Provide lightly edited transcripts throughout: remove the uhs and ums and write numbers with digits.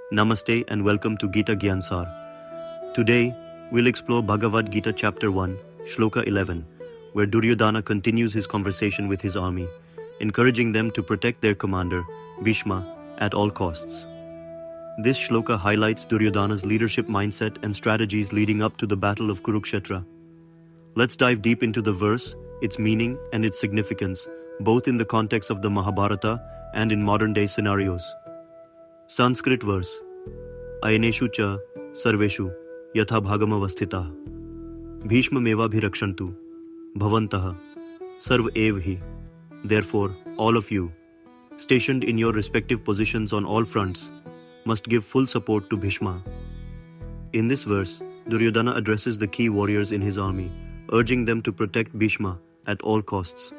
Namaste and welcome to Geeta Gyan Saar. Today, we'll explore Bhagavad Gita Chapter 1, Shloka 11, where Duryodhana continues his conversation with his army, encouraging them to protect their commander, Bhishma, at all costs. This shloka highlights Duryodhana's leadership mindset and strategies leading up to the battle of Kurukshetra. Let's dive deep into the verse, its meaning, and its significance, both in the context of the Mahabharata and in modern-day scenarios. Sanskrit verse. Ayaneshu cha sarveshu yatha bhagamavasthitah Bhishma meva bhirakshantu bhavantaha sarv evhi. Therefore, all of you, stationed in your respective positions on all fronts, must give full support to Bhishma. In this verse, Duryodhana addresses the key warriors in his army, urging them to protect Bhishma at all costs.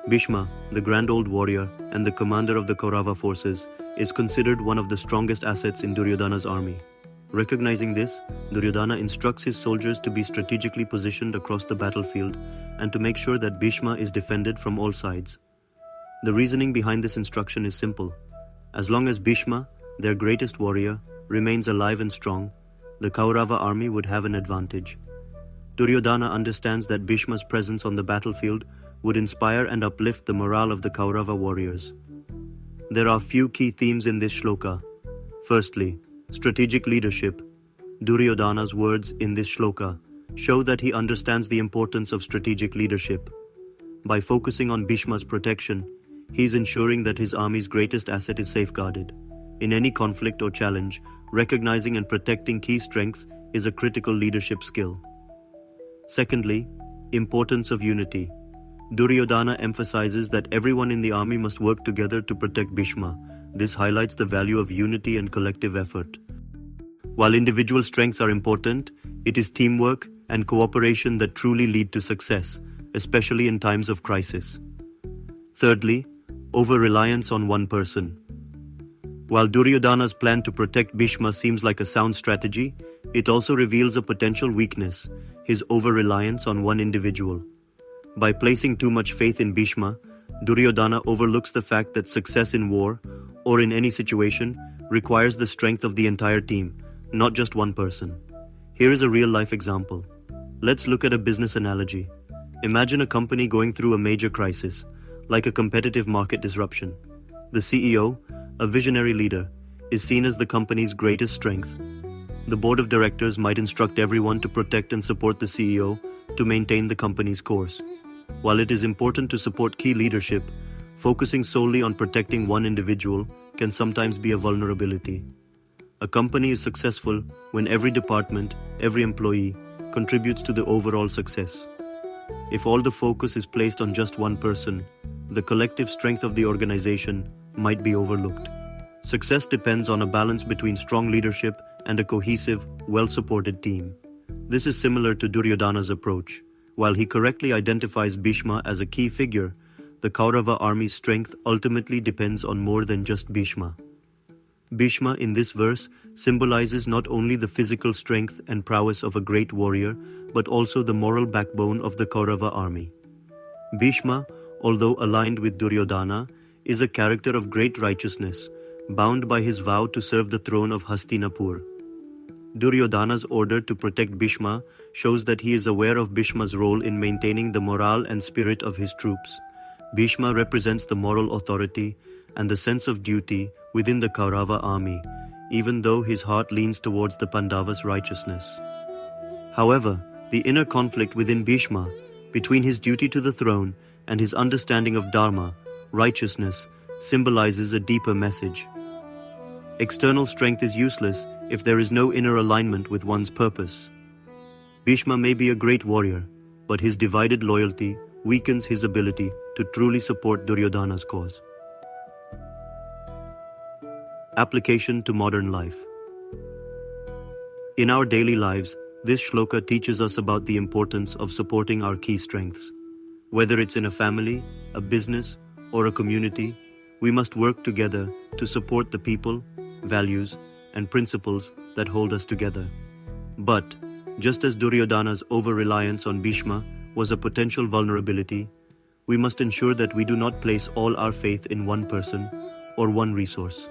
Bhishma, the grand old warrior and the commander of the Kaurava forces, is considered one of the strongest assets in Duryodhana's army. Recognizing this, Duryodhana instructs his soldiers to be strategically positioned across the battlefield and to make sure that Bhishma is defended from all sides. The reasoning behind this instruction is simple. As long as Bhishma, their greatest warrior, remains alive and strong, the Kaurava army would have an advantage. Duryodhana understands that Bhishma's presence on the battlefield would inspire and uplift the morale of the Kaurava warriors. There are few key themes in this shloka. Firstly, strategic leadership. Duryodhana's words in this shloka show that he understands the importance of strategic leadership. By focusing on Bhishma's protection, he is ensuring that his army's greatest asset is safeguarded. In any conflict or challenge, recognizing and protecting key strengths is a critical leadership skill. Secondly, importance of unity. Duryodhana emphasizes that everyone in the army must work together to protect Bhishma. This highlights the value of unity and collective effort. While individual strengths are important, it is teamwork and cooperation that truly lead to success, especially in times of crisis. Thirdly, over-reliance on one person. While Duryodhana's plan to protect Bhishma seems like a sound strategy, it also reveals a potential weakness, his over-reliance on one individual. By placing too much faith in Bhishma, Duryodhana overlooks the fact that success in war, or in any situation, requires the strength of the entire team, not just one person. Here is a real-life example. Let's look at a business analogy. Imagine a company going through a major crisis, like a competitive market disruption. The CEO, a visionary leader, is seen as the company's greatest strength. The board of directors might instruct everyone to protect and support the CEO to maintain the company's course. While it is important to support key leadership, focusing solely on protecting one individual can sometimes be a vulnerability. A company is successful when every department, every employee, contributes to the overall success. If all the focus is placed on just one person, the collective strength of the organization might be overlooked. Success depends on a balance between strong leadership and a cohesive, well-supported team. This is similar to Duryodhana's approach. While he correctly identifies Bhishma as a key figure, the Kaurava army's strength ultimately depends on more than just Bhishma. Bhishma in this verse symbolizes not only the physical strength and prowess of a great warrior, but also the moral backbone of the Kaurava army. Bhishma, although aligned with Duryodhana, is a character of great righteousness, bound by his vow to serve the throne of Hastinapur. Duryodhana's order to protect Bhishma shows that he is aware of Bhishma's role in maintaining the morale and spirit of his troops. Bhishma represents the moral authority and the sense of duty within the Kaurava army, even though his heart leans towards the Pandavas' righteousness. However, the inner conflict within Bhishma, between his duty to the throne and his understanding of dharma, righteousness, symbolizes a deeper message. External strength is useless if there is no inner alignment with one's purpose. Bhishma may be a great warrior, but his divided loyalty weakens his ability to truly support Duryodhana's cause. Application to modern life. In our daily lives, this shloka teaches us about the importance of supporting our key strengths. Whether it's in a family, a business, or a community, we must work together to support the people, values, and principles that hold us together. But, just as Duryodhana's over-reliance on Bhishma was a potential vulnerability, we must ensure that we do not place all our faith in one person or one resource.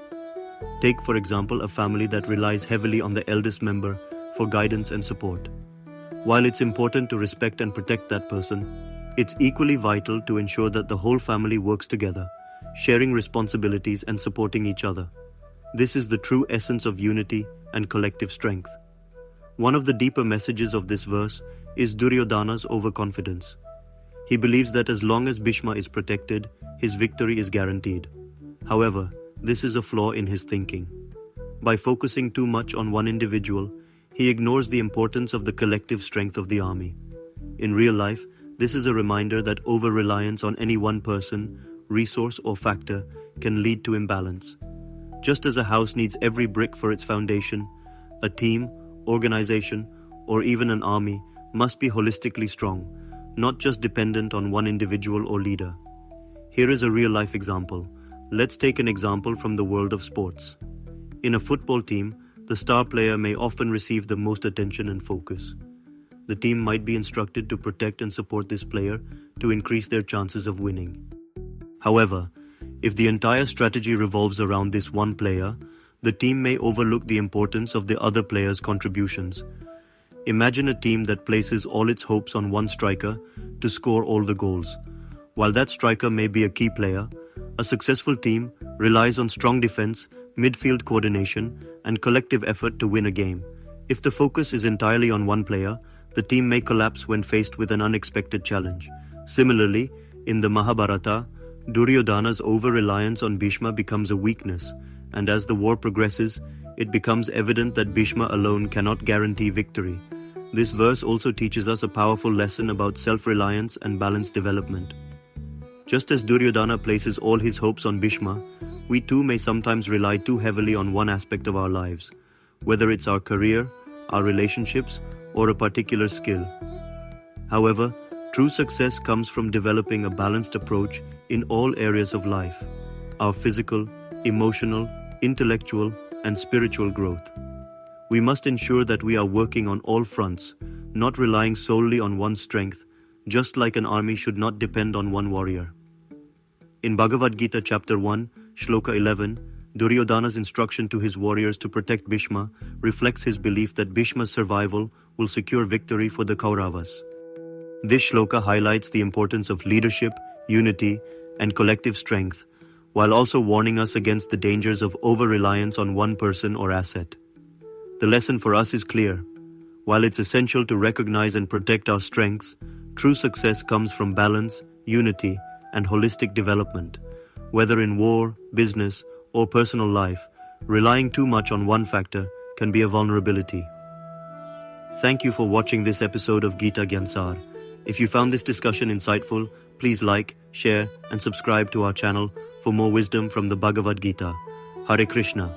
Take, for example, a family that relies heavily on the eldest member for guidance and support. While it's important to respect and protect that person, it's equally vital to ensure that the whole family works together, sharing responsibilities and supporting each other. This is the true essence of unity and collective strength. One of the deeper messages of this verse is Duryodhana's overconfidence. He believes that as long as Bhishma is protected, his victory is guaranteed. However, this is a flaw in his thinking. By focusing too much on one individual, he ignores the importance of the collective strength of the army. In real life, this is a reminder that over-reliance on any one person, resource or factor can lead to imbalance. Just as a house needs every brick for its foundation, a team, organization, or even an army must be holistically strong, not just dependent on one individual or leader. Here is a real-life example. Let's take an example from the world of sports. In a football team, the star player may often receive the most attention and focus. The team might be instructed to protect and support this player to increase their chances of winning. However, if the entire strategy revolves around this one player, the team may overlook the importance of the other players' contributions. Imagine a team that places all its hopes on one striker to score all the goals. While that striker may be a key player, a successful team relies on strong defense, midfield coordination, and collective effort to win a game. If the focus is entirely on one player, the team may collapse when faced with an unexpected challenge. Similarly, in the Mahabharata, Duryodhana's over-reliance on Bhishma becomes a weakness, and as the war progresses, it becomes evident that Bhishma alone cannot guarantee victory. This verse also teaches us a powerful lesson about self-reliance and balanced development. Just as Duryodhana places all his hopes on Bhishma, we too may sometimes rely too heavily on one aspect of our lives, whether it's our career, our relationships, or a particular skill. However, true success comes from developing a balanced approach in all areas of life: our physical, emotional, intellectual, and spiritual growth. We must ensure that we are working on all fronts, not relying solely on one's strength, just like an army should not depend on one warrior. In Bhagavad Gita Chapter 1, Shloka 11, Duryodhana's instruction to his warriors to protect Bhishma reflects his belief that Bhishma's survival will secure victory for the Kauravas. This shloka highlights the importance of leadership, unity, and collective strength, while also warning us against the dangers of over-reliance on one person or asset. The lesson for us is clear. While it's essential to recognize and protect our strengths, true success comes from balance, unity, and holistic development. Whether in war, business, or personal life, relying too much on one factor can be a vulnerability. Thank you for watching this episode of Geeta Gyan Saar. If you found this discussion insightful, please like, share, and subscribe to our channel for more wisdom from the Bhagavad Gita. Hare Krishna.